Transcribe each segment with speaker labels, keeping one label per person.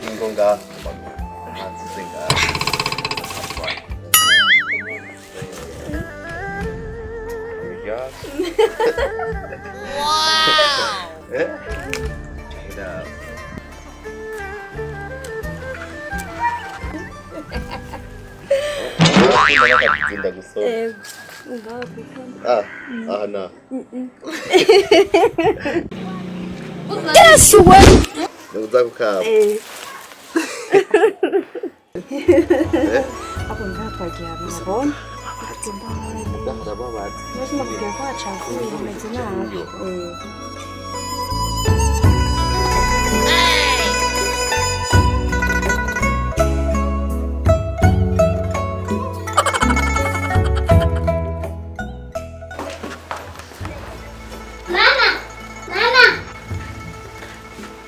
Speaker 1: 인건가? 생각. 와우. 예? 정답. 내가 준다고 써. 나.
Speaker 2: Guess what?
Speaker 1: Ndugu kaa.
Speaker 2: Hapo ngapi akiana hapo?
Speaker 1: Ndio baba.
Speaker 2: Lazima kujua chakula umetina.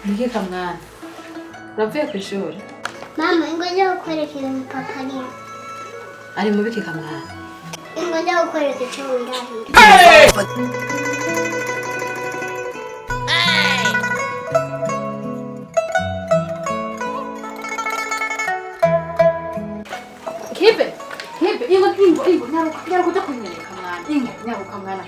Speaker 3: 이게 강한 람페 그쇼
Speaker 4: Mama, ngoja ukwereke mpapani.
Speaker 3: 아니 뭐 이렇게 강한
Speaker 4: Ngoja ukwereke choo ndani.
Speaker 3: 개배 이거 냐고 자꾸 있네 강한 이거 냐고 강한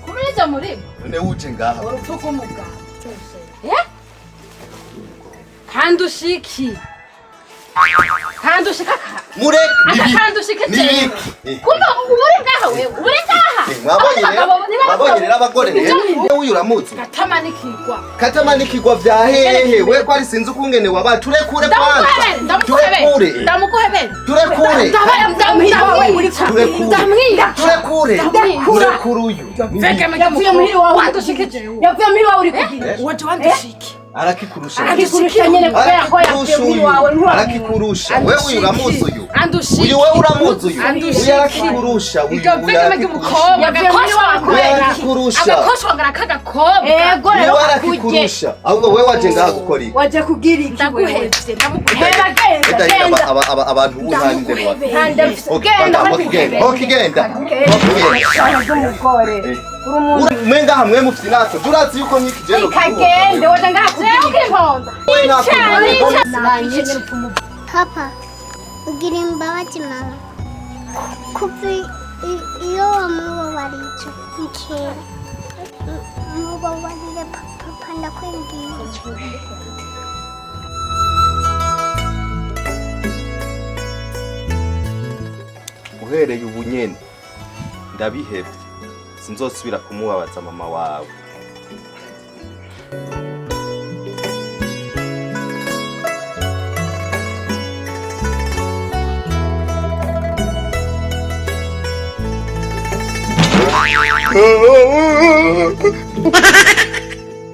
Speaker 3: 고민자 머리
Speaker 1: 내 우진가.
Speaker 3: 뭐로 토고 먹까 예? 간도시 키 간도시 카카
Speaker 1: 물에
Speaker 3: 아까 간도시
Speaker 1: 니.
Speaker 3: 했지 그거 우리가 왜 우리가
Speaker 1: 마번이 n'abagore rero uyu uramutse
Speaker 3: 가타마니 키과
Speaker 1: katamani kigwa vya hehe we kwari sinzi ukungene waba turekure kwanza turekure
Speaker 3: ndamukohebe
Speaker 1: turekure turekure uyu
Speaker 3: yavuye muhiri wawe wandushikije yavuye muhiri wawe uri kugira waje wandushiki
Speaker 1: arakikurusha
Speaker 3: nyene kubera ko yavuye muhiri wawe
Speaker 1: arakikurusha wewe uyu uramuzi uyu
Speaker 3: andushiki
Speaker 1: uyu wewe uramuzi uyu uyu arakikurusha uyu
Speaker 3: umukobwa yavuye muhiri wawe
Speaker 1: arakikurusha
Speaker 3: agakoshwa ngarakada kobe
Speaker 2: Ego rero
Speaker 1: wewe arakikurusha ahubwo wewe waje ngaha gukora iki
Speaker 2: waje kugira iki
Speaker 3: ndaguhevye
Speaker 2: Heba genda
Speaker 1: abantu b'uruhande rwawe
Speaker 2: genda
Speaker 1: okigenda
Speaker 2: umugore
Speaker 1: mwenga hamwe mufite natwe turazi yuko nyikigendo
Speaker 2: kagende waje ngaha kugira
Speaker 4: Papa, ugira imbabazi mama. Kuva iyo wamubabarije mukera. Mubabarire papa ndakwinginze.
Speaker 1: uhereye ubu nyene ndabihevye sinzosubira kumubabaza mama wawe